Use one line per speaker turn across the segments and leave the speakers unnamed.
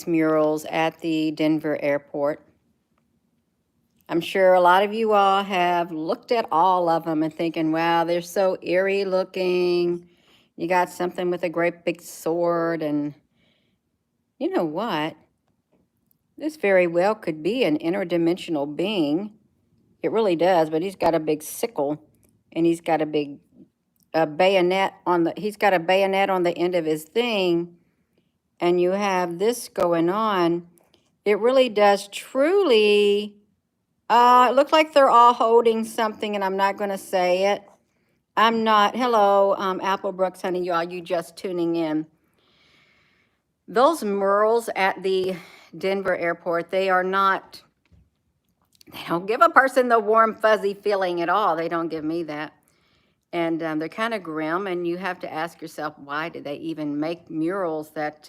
murals at the Denver airport. I'm sure a lot of you all have looked at all of them and thinking, wow, they're so eerie looking. You got something with a great big sword, and you know what? This very well could be an interdimensional being. It really does, but he's got a big sickle and he's got a big bayonet on the end of his thing, and you have this going on. It really does truly. It looks like they're all holding something, and I'm not going to say it. I'm not. Hello, Apple Brooks, honey, y'all. You just tuning in. Those murals at the Denver airport, they are not. They don't give a person the warm, fuzzy feeling at all. They don't give me that. And they're kind of grim, and you have to ask yourself, why did they even make murals that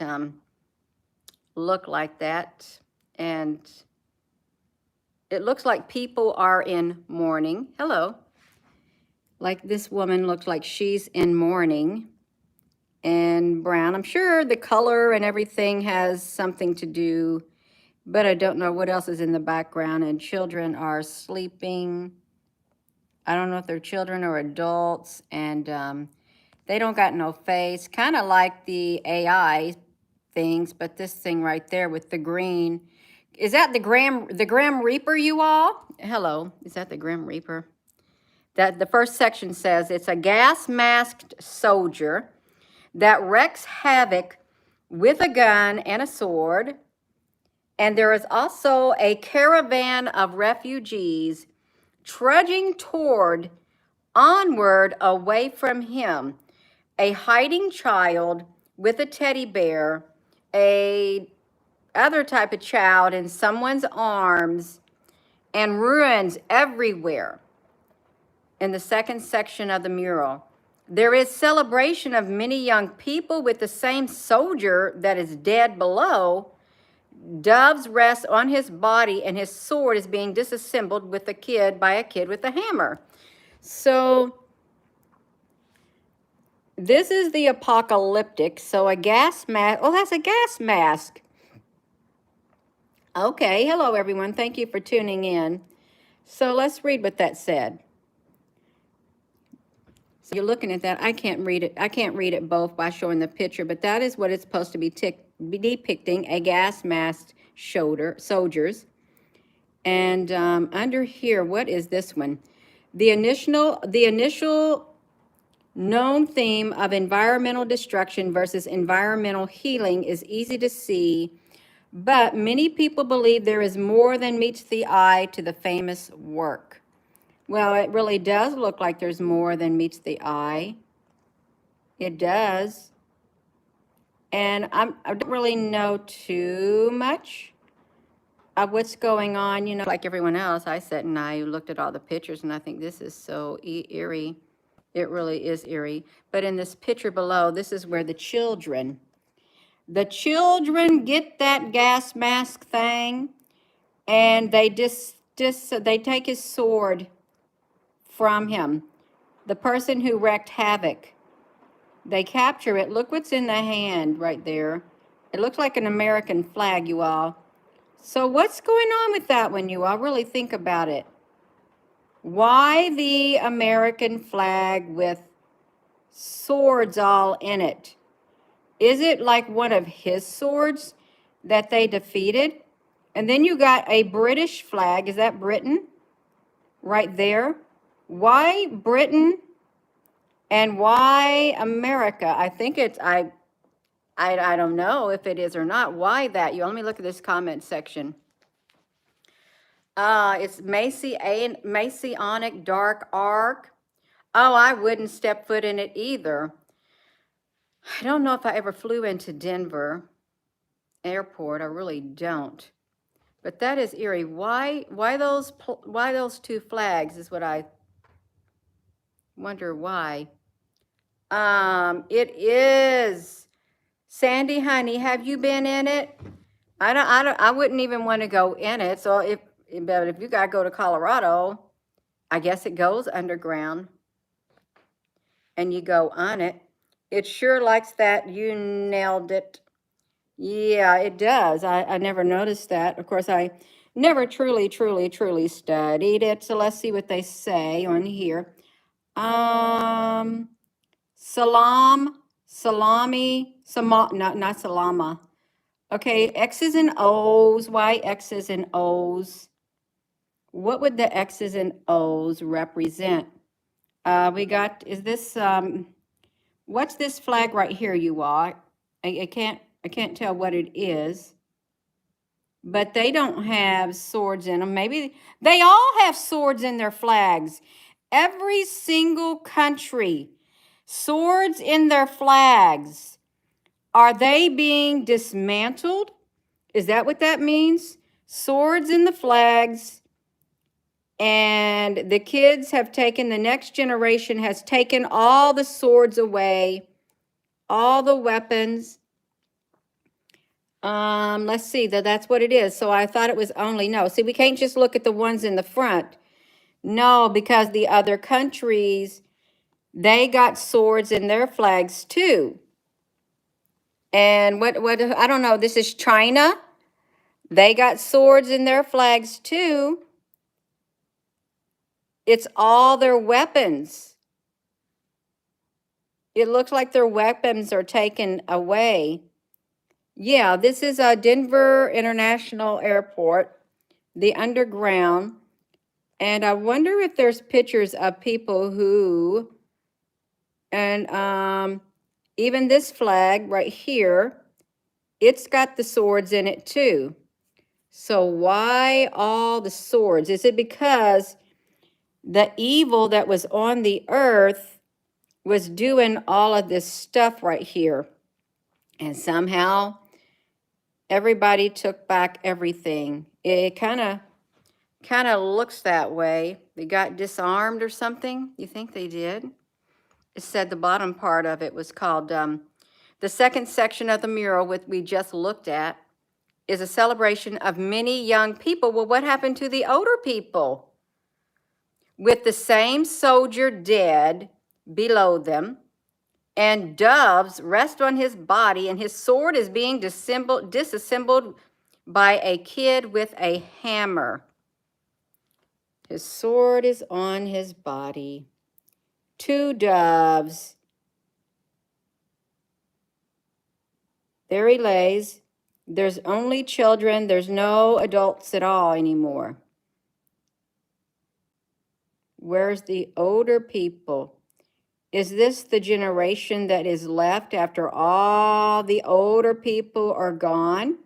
look like that? And it looks like people are in mourning. Hello. Like this woman looks like she's in mourning and brown. I'm sure the color and everything has something to do, but I don't know what else is in the background. And children are sleeping. I don't know if they're children or adults, and they don't got no face. Kind of like the AI things, but this thing right there with the green. Is that the Grim Reaper, you all? Hello, is that the Grim Reaper? That the first section says it's a gas-masked soldier that wreaks havoc with a gun and a sword. And there is also a caravan of refugees trudging onward away from him. A hiding child with a teddy bear, a other type of child in someone's arms, and ruins everywhere. In the second section of the mural, there is celebration of many young people with the same soldier that is dead below. Doves rest on his body, and his sword is being disassembled by a kid with a hammer. So this is the apocalyptic. So a gas mask. Oh, that's a gas mask. Okay, hello everyone. Thank you for tuning in. So let's read what that said. So you're looking at that. I can't read it. I can't read it both by showing the picture, but that is what it's supposed to be depicting: a gas masked soldiers. And under here, what is this one? The initial known theme of environmental destruction versus environmental healing is easy to see, but many people believe there is more than meets the eye to the famous work. Well, it really does look like there's more than meets the eye. It does. And I don't really know too much of what's going on. You know, like everyone else, I sat and I looked at all the pictures, and I think this is so eerie. It really is eerie. But in this picture below, this is where the children get that gas mask thing, and they they take his sword from him. The person who wreaked havoc, they capture it. Look what's in the hand right there. It looks like an American flag, you all. So what's going on with that one, you all? Really think about it. Why the American flag with swords all in it? Is it like one of his swords that they defeated? And then you got a British flag. Is that Britain? Right there. Why Britain and why America? I think it's, I don't know if it is or not. Why that? You let me look at this comment section. It's Masonic Dark Ark. Oh, I wouldn't step foot in it either. I don't know if I ever flew into Denver airport. I really don't. But that is eerie. Why those two flags is what I wonder why. It is Sandy, honey. Have you been in it? I wouldn't even want to go in it. So if you gotta go to Colorado, I guess it goes underground and you go on it. It sure likes that. You nailed it. Yeah, it does. I never noticed that. Of course, I never truly studied it. So let's see what they say on here. Salami, not salama. Okay, X's and O's. Why X's and O's? What would the X's and O's represent? We got, is this, what's this flag right here, you all? I can't tell what it is, but they don't have swords in them. Maybe they all have swords in their flags. Every single country, swords in their flags. Are they being dismantled? Is that what that means? Swords in the flags, and the kids have taken, the next generation has taken all the swords away, all the weapons. Let's see, that's what it is. So I thought it was only, no. See, we can't just look at the ones in the front. No, because the other countries, they got swords in their flags too. And what I don't know, this is China. They got swords in their flags too. It's all their weapons. It looks like their weapons are taken away. Yeah, this is a Denver International Airport, the underground. And I wonder if there's pictures of people who, and even this flag right here, it's got the swords in it too. So why all the swords? Is it because the evil that was on the earth was doing all of this stuff right here? And somehow everybody took back everything. It kind of looks that way. They got disarmed or something. You think they did? It said the bottom part of it was called, the second section of the mural, which we just looked at, is a celebration of many young people. Well, what happened to the older people? With the same soldier dead below them, and doves rest on his body, and his sword is being disassembled by a kid with a hammer. His sword is on his body. Two doves. There he lays. There's only children. There's no adults at all anymore. Where's the older people? Is this the generation that is left after all the older people are gone?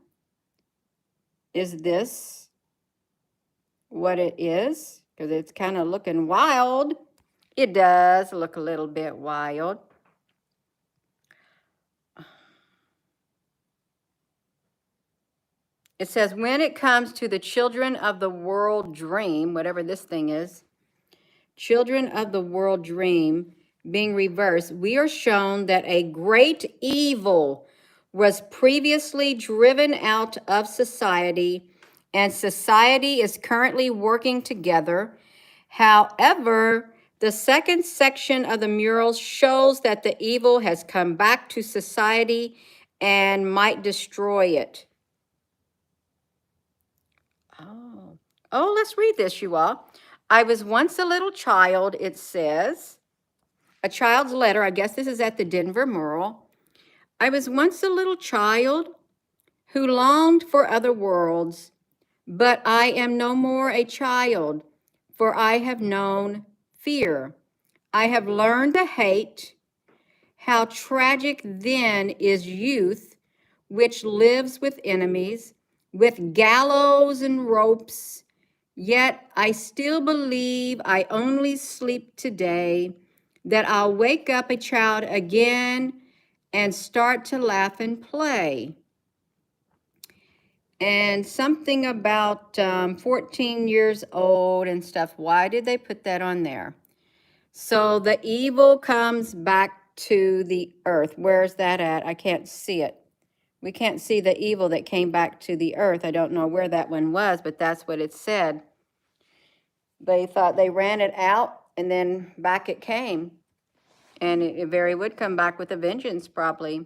Is this what it is? Because it's kind of looking wild. It does look a little bit wild. It says, when it comes to the children of the world dream, whatever this thing is, children of the world dream being reversed, we are shown that a great evil was previously driven out of society, and society is currently working together. However, the second section of the murals shows that the evil has come back to society and might destroy it. Oh, let's read this, you all. I was once a little child, it says. A child's letter. I guess this is at the Denver Mural. I was once a little child who longed for other worlds, but I am no more a child, for I have known fear. I have learned to hate. How tragic then is youth, which lives with enemies, with gallows and ropes. Yet I still believe I only sleep today, that I'll wake up a child again and start to laugh and play. And something about 14 years old and stuff. Why did they put that on there? So the evil comes back to the earth. Where's that at? I can't see it. We can't see the evil that came back to the earth. I don't know where that one was, but that's what it said. They thought they ran it out, and then back it came. And it very would come back with a vengeance, probably,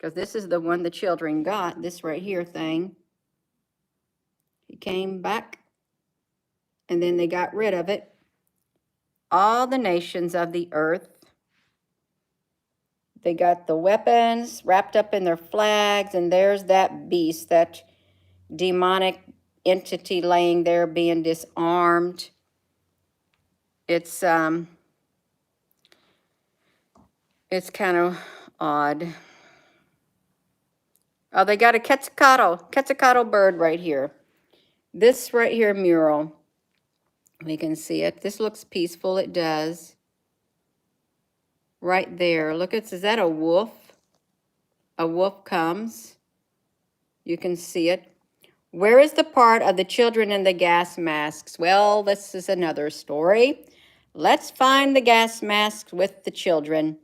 because this is the one the children got, this right here thing. He came back, and then they got rid of it. All the nations of the earth. They got the weapons wrapped up in their flags, and there's that beast, that demonic entity laying there being disarmed. It's kind of odd. Oh, they got a quetzalcoatl bird right here. This right here mural, we can see it. This looks peaceful, it does. Right there, look, is that a wolf? A wolf comes. You can see it. Where is the part of the children in the gas masks? Well, this is another story. Let's find the gas masks with the children,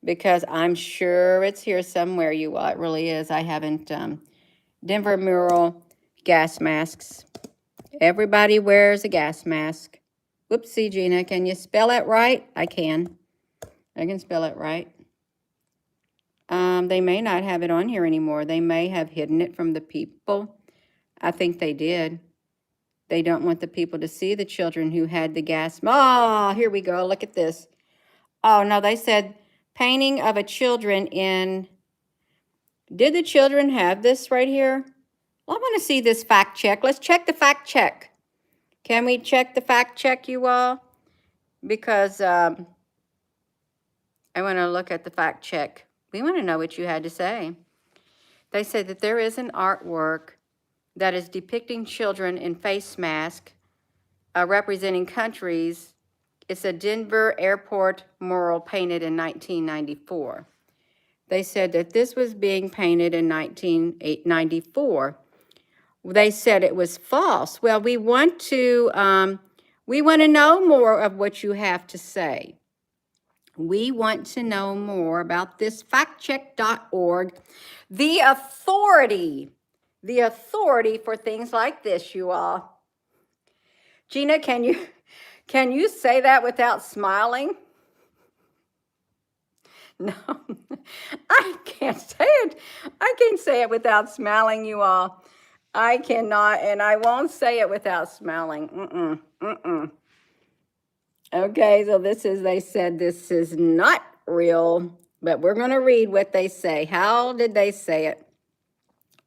because I'm sure it's here somewhere, you all. It really is. I haven't, Denver mural gas masks. Everybody wears a gas mask. Whoopsie, Gina, can you spell it right? I can. I can spell it right. They may not have it on here anymore. They may have hidden it from the people. I think they did. They don't want the people to see the children who had the gas. Oh, here we go. Look at this. Oh, no, they said painting of a children in. Did the children have this right here? Well, I want to see this fact check. Let's check the fact check. Can we check the fact check, you all? Because I want to look at the fact check. We want to know what you had to say. They said that there is an artwork that is depicting children in face masks representing countries. It's a Denver airport mural painted in 1994. They said that this was being painted in 1994. They said it was false. Well, we want to know more of what you have to say. We want to know more about this factcheck.org, the authority for things like this, you all. Gina, can you say that without smiling? No, I can't say it. I can't say it without smiling, you all. I cannot, and I won't say it without smiling. Okay, so they said this is not real, but we're going to read what they say. How did they say it?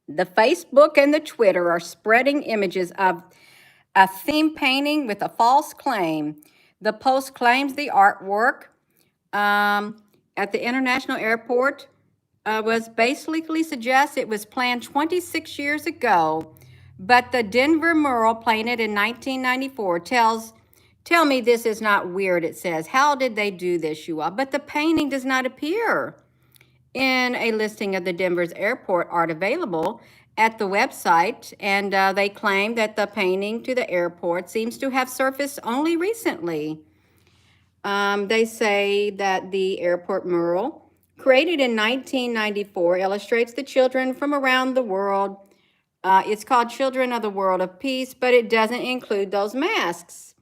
The Facebook and the Twitter are spreading images of a theme painting with a false claim. The post claims the artwork at the international airport was basically suggests it was planned 26 years ago, but the Denver mural painted in 1994 tell me this is not weird, it says. How did they do this, you all? But the painting does not appear in a listing of the Denver's airport art available at the website, and they claim that the painting to the airport seems to have surfaced only recently. They say that the airport mural, created in 1994, illustrates the children from around the world. It's called Children of the World of Peace, but it doesn't include those masks.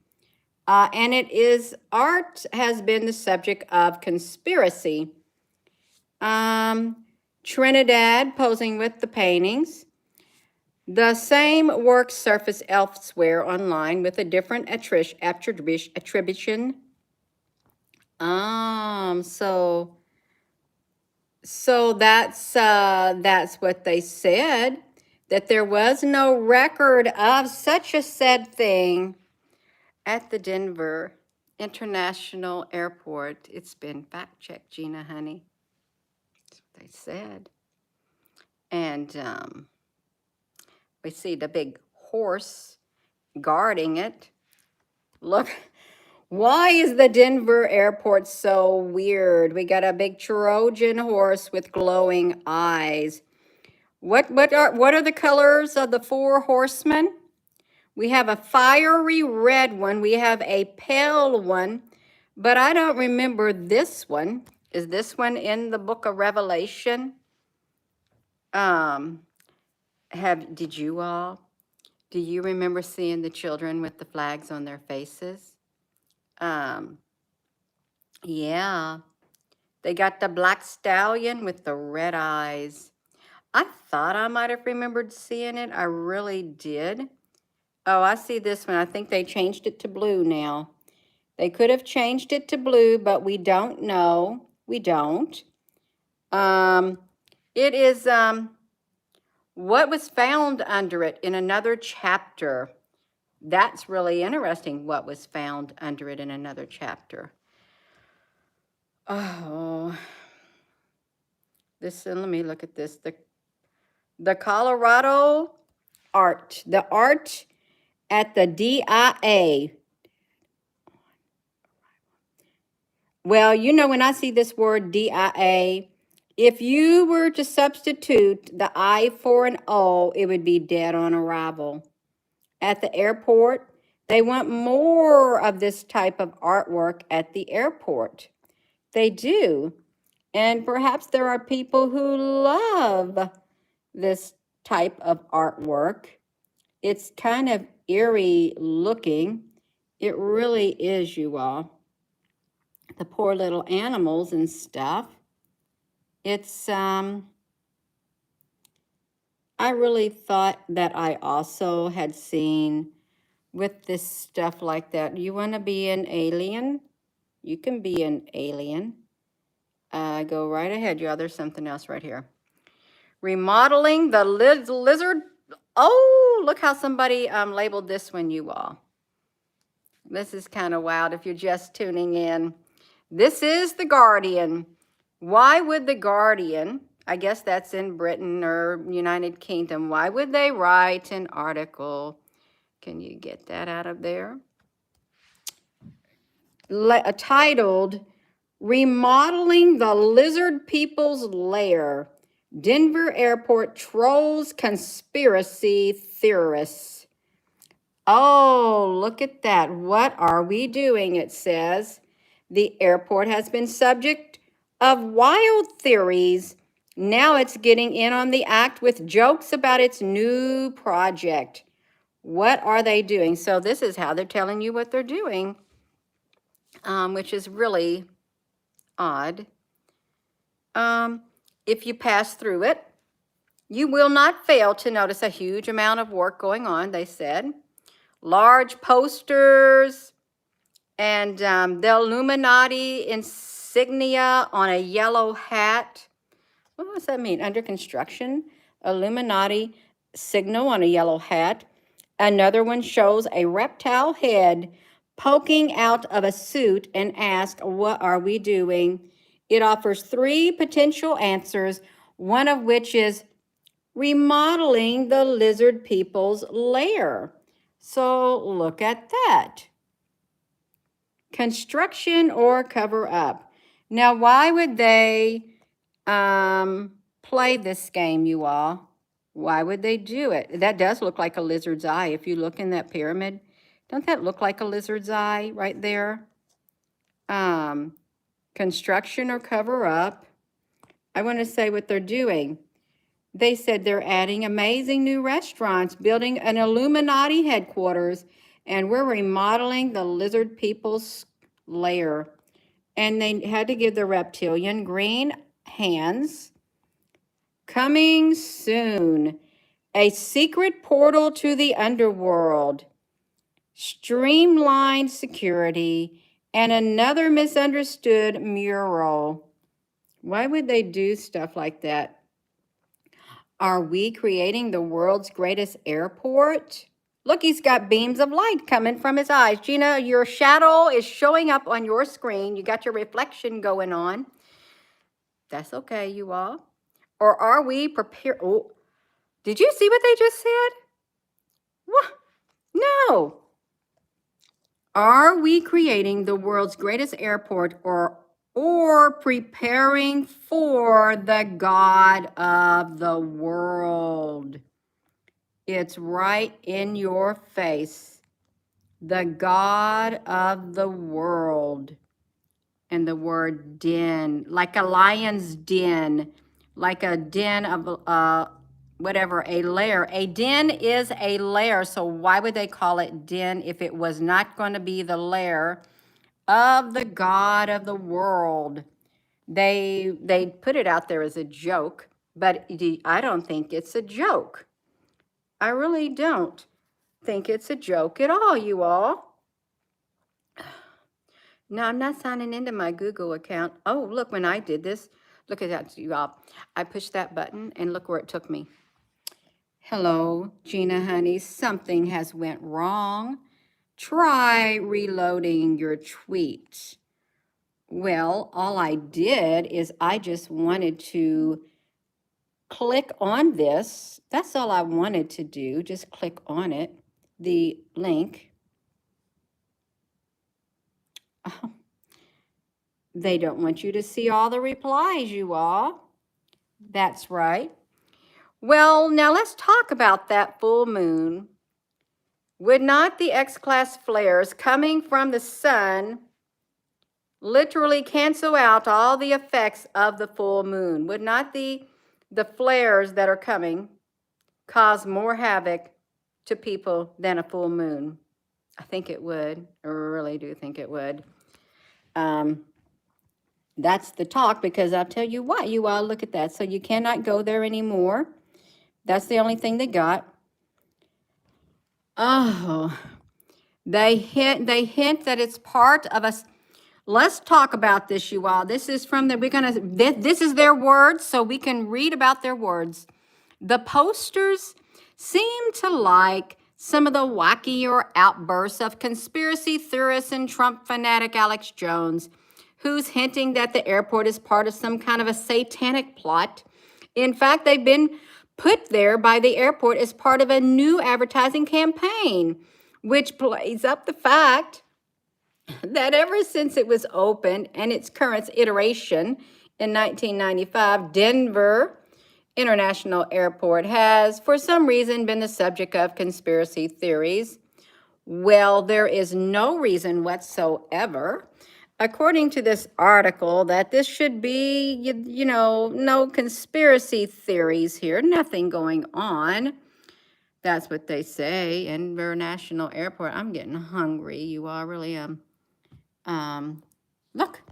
And art has been the subject of conspiracy. Trinidad posing with the paintings. The same work surfaced elsewhere online with a different attribution. So that's what they said, that there was no record of such a said thing at the Denver International Airport. It's been fact-checked, Gina, honey. That's what they said. And we see the big horse guarding it. Look, why is the Denver airport so weird? We got a big Trojan horse with glowing eyes. What are the colors of the four horsemen? We have a fiery red one. We have a pale one, but I don't remember this one. Is this one in the book of Revelation? Do you remember seeing the children with the flags on their faces? Yeah. They got the black stallion with the red eyes. I thought I might have remembered seeing it. I really did. Oh, I see this one. I think they changed it to blue now. They could have changed it to blue, but we don't know. We don't. It is what was found under it in another chapter. That's really interesting, what was found under it in another chapter. Oh, this, let me look at this. The Colorado art, the art at the DIA. Well, you know, when I see this word DIA, if you were to substitute the I for an O, it would be dead on arrival. At the airport, they want more of this type of artwork at the airport. They do. And perhaps there are people who love this type of artwork. It's kind of eerie looking. It really is, you all. The poor little animals and stuff. It's, I really thought that I also had seen with this stuff like that. You want to be an alien? You can be an alien. Go right ahead, y'all. There's something else right here. Remodeling the lizard. Oh, look how somebody labeled this one, you all. This is kind of wild if you're just tuning in. This is The Guardian. Why would The Guardian, I guess that's in Britain or United Kingdom, why would they write an article? Can you get that out of there? Titled, Remodeling the Lizard People's Lair. Denver Airport trolls conspiracy theorists. Oh, look at that. What are we doing? It says the airport has been subject of wild theories. Now it's getting in on the act with jokes about its new project. What are they doing? So this is how they're telling you what they're doing, which is really odd. If you pass through it, you will not fail to notice a huge amount of work going on, they said. Large posters and the Illuminati insignia on a yellow hat. What does that mean? Under construction, Illuminati signal on a yellow hat. Another one shows a reptile head poking out of a suit and asks, what are we doing? It offers 3 potential answers, one of which is remodeling the lizard people's lair. So look at that. Construction or cover up. Now, why would they play this game, you all? Why would they do it? That does look like a lizard's eye. If you look in that pyramid, don't that look like a lizard's eye right there? Construction or cover up. I want to say what they're doing. They said they're adding amazing new restaurants, building an Illuminati headquarters, and we're remodeling the lizard people's lair. And they had to give the reptilian green hands. Coming soon, a secret portal to the underworld, streamlined security, and another misunderstood mural. Why would they do stuff like that? Are we creating the world's greatest airport? Look, he's got beams of light coming from his eyes. Gina, your shadow is showing up on your screen. You got your reflection going on. That's okay, you all. Or are we prepared? Oh, did you see what they just said? What? No. Are we creating the world's greatest airport or preparing for the God of the world? It's right in your face. The God of the world. And the word den, like a lion's den, like a den of whatever, a lair. A den is a lair, so why would they call it den if it was not going to be the lair of the God of the world? They put it out there as a joke, but I don't think it's a joke. I really don't think it's a joke at all, you all. Now, I'm not signing into my Google account. Oh, look, when I did this, look at that, you all. I pushed that button and look where it took me. Hello, Gina, honey, something has went wrong. Try reloading your tweet. Well, all I did is I just wanted to click on this. That's all I wanted to do, just click on it, the link. Oh, they don't want you to see all the replies, you all. That's right. Well, now let's talk about that full moon. Would not the X-class flares coming from the sun literally cancel out all the effects of the full moon? Would not the flares that are coming cause more havoc to people than a full moon? I think it would. I really do think it would. That's the talk, because I'll tell you what, you all look at that. So you cannot go there anymore. That's the only thing they got. Oh, they hint that it's part of us. Let's talk about this, you all. This is from the, this is their words, so we can read about their words. The posters seem to like some of the wackier outbursts of conspiracy theorist and Trump fanatic Alex Jones, who's hinting that the airport is part of some kind of a satanic plot. In fact, they've been put there by the airport as part of a new advertising campaign, which plays up the fact that ever since it was opened and its current iteration in 1995, Denver International Airport has, for some reason, been the subject of conspiracy theories. Well, there is no reason whatsoever, according to this article, that this should be, you know, no conspiracy theories here, nothing going on. That's what they say. Denver National Airport. I'm getting hungry. You all really look.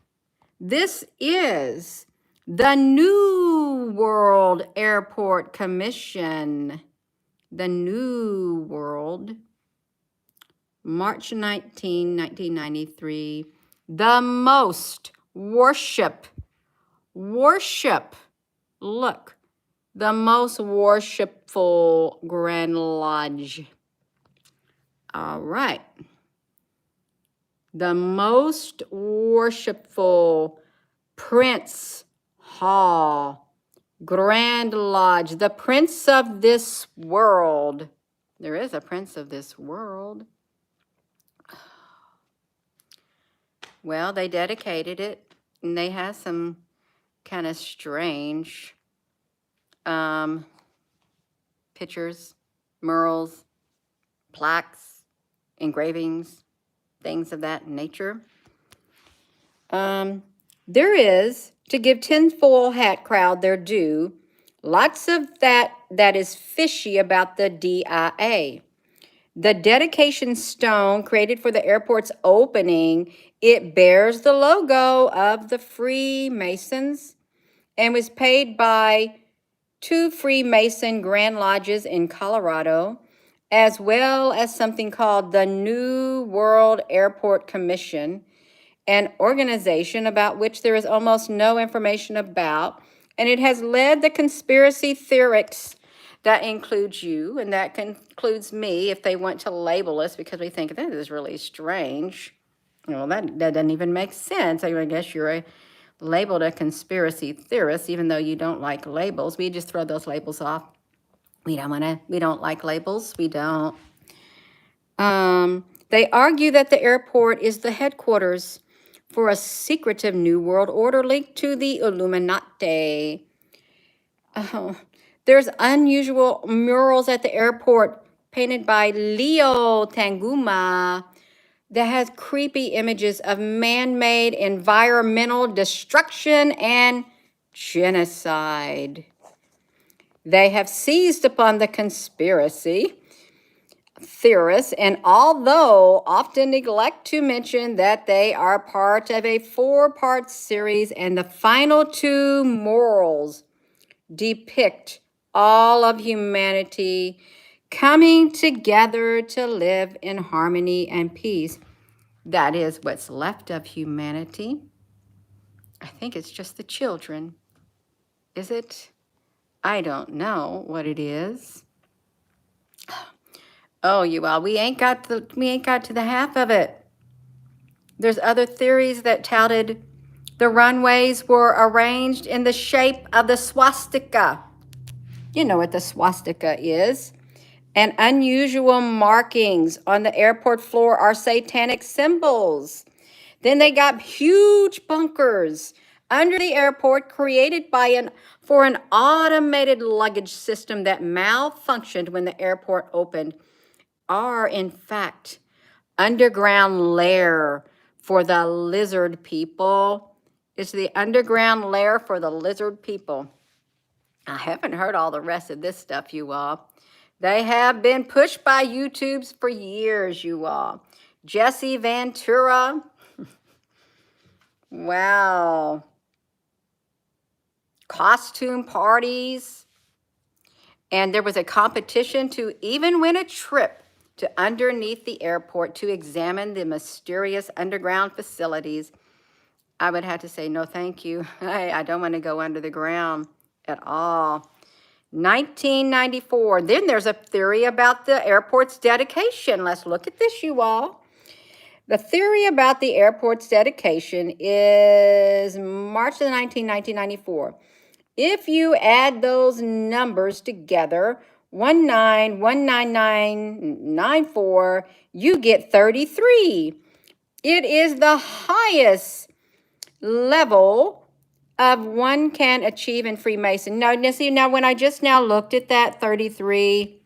This is the New World Airport Commission. The New World, March 19, 1993. The most worship, look, the most worshipful Grand Lodge. All right. The most worshipful Prince Hall, Grand Lodge, the prince of this world. There is a prince of this world. Well, they dedicated it, and they have some kind of strange pictures, murals, plaques, engravings, things of that nature. There is, to give tinfoil hat crowd their due, lots of that is fishy about the DIA. The dedication stone created for the airport's opening, it bears the logo of the Freemasons and was paid by 2 Freemason Grand Lodges in Colorado, as well as something called the New World Airport Commission, an organization about which there is almost no information about, and it has led the conspiracy theorists. That includes you, and that includes me if they want to label us because we think that is really strange. Well, that doesn't even make sense. I guess you're labeled a conspiracy theorist, even though you don't like labels. We just throw those labels off. We don't like labels. We don't. They argue that the airport is the headquarters for a secretive New World Order linked to the Illuminati. Oh, there's unusual murals at the airport painted by Leo Tanguma that has creepy images of man-made environmental destruction and genocide. They have seized upon the conspiracy theorists, and although often neglect to mention that they are part of a 4-part series, and the final 2 Murals depict all of humanity coming together to live in harmony and peace. That is what's left of humanity. I think it's just the children. Is it? I don't know what it is. Oh, you all, we ain't got to the half of it. There's other theories that touted the runways were arranged in the shape of the swastika. You know what the swastika is. And unusual markings on the airport floor are satanic symbols. Then they got huge bunkers under the airport created for an automated luggage system that malfunctioned when the airport opened, are in fact underground lair for the lizard people. It's the underground lair for the lizard people. I haven't heard all the rest of this stuff, you all. They have been pushed by YouTubes for years, you all. Jesse Ventura. Wow. Costume parties. And there was a competition to even win a trip to underneath the airport to examine the mysterious underground facilities. I would have to say, no, thank you. I don't want to go under the ground at all. 1994. Then there's a theory about the airport's dedication. Let's look at this, you all. The theory about the airport's dedication is March the 19th, 1994. If you add those numbers together, 191994, you get 33. It is the highest level of one can achieve in Freemason. Now, when I just now looked at that 33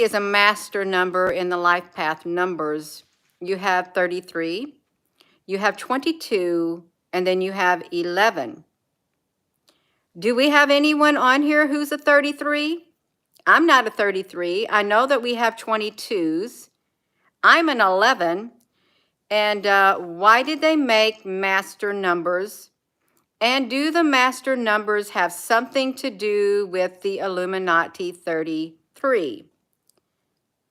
is a master number in the life path numbers. You have 33, you have 22, and then you have 11. Do we have anyone on here who's a 33? I'm not a 33. I know that we have 22s. I'm an 11. And why did they make master numbers? And do the master numbers have something to do with the Illuminati 33?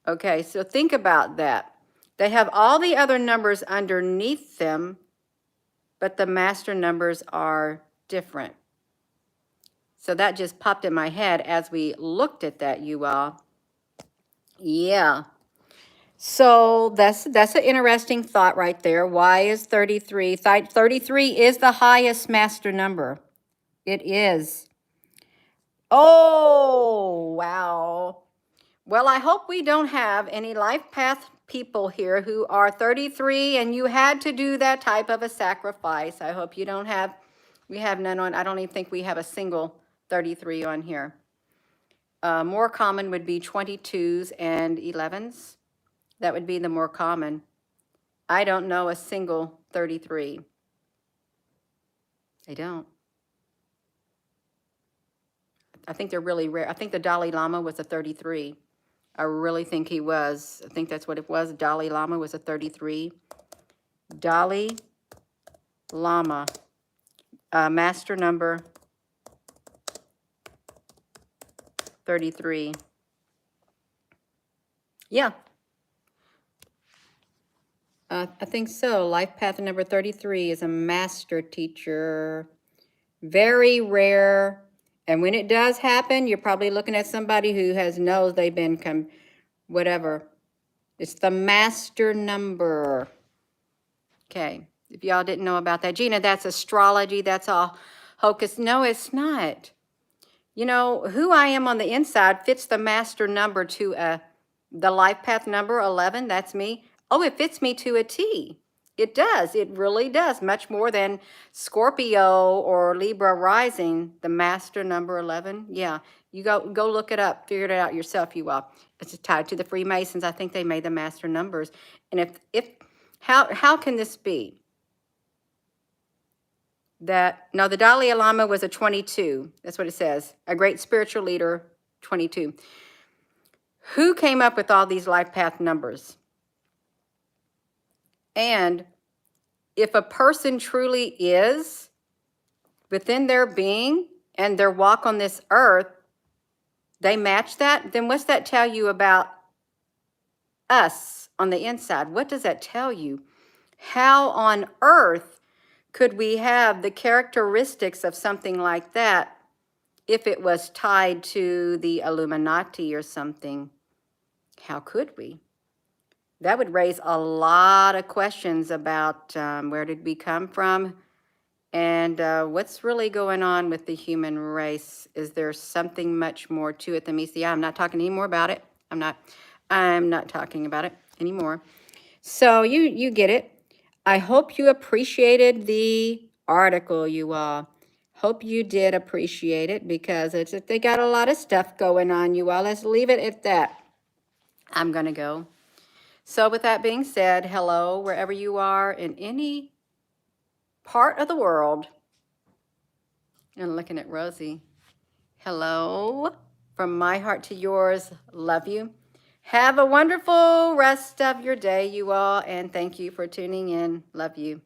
Okay, so think about that. They have all the other numbers underneath them, but the master numbers are different. So that just popped in my head as we looked at that, you all. Yeah. So that's an interesting thought right there. Why is 33? 33 is the highest master number. It is. Oh, wow. Well, I hope we don't have any life path people here who are 33 and you had to do that type of a sacrifice. I hope you don't have, we have none on, I don't even think we have a single 33 on here. More common would be 22s and 11s. That would be the more common. I don't know a single 33. I don't. I think they're really rare. I think the Dalai Lama was a 33. I really think he was. I think that's what it was. Dalai Lama was a 33. Dalai Lama, master number 33. Yeah. I think so. Life path number 33 is a master teacher. Very rare. And when it does happen, you're probably looking at somebody who knows they've been whatever. It's the master number. Okay. If y'all didn't know about that. Gina, that's astrology. That's all hocus. No, it's not. You know, who I am on the inside fits the master number to the life path number 11. That's me. Oh, it fits me to a T. It does. It really does. Much more than Scorpio or Libra rising, the master number 11. Yeah, you go look it up. Figure it out yourself, you all. It's tied to the Freemasons. I think they made the master numbers. And how can this be? No, the Dalai Lama was a 22. That's what it says. A great spiritual leader, 22. Who came up with all these life path numbers? And if a person truly is within their being and their walk on this earth, they match that, then what's that tell you about us on the inside? What does that tell you? How on earth could we have the characteristics of something like that if it was tied to the Illuminati or something? How could we? That would raise a lot of questions about where did we come from and what's really going on with the human race. Is there something much more to it than meets the eye? I'm not talking anymore about it. I'm not talking about it anymore. So you get it. I hope you appreciated the article, you all. Hope you did appreciate it because they got a lot of stuff going on, you all. Let's leave it at that. I'm going to go. So with that being said, hello, wherever you are in any part of the world. And looking at Rosie. Hello, from my heart to yours. Love you. Have a wonderful rest of your day, you all, and thank you for tuning in. Love you.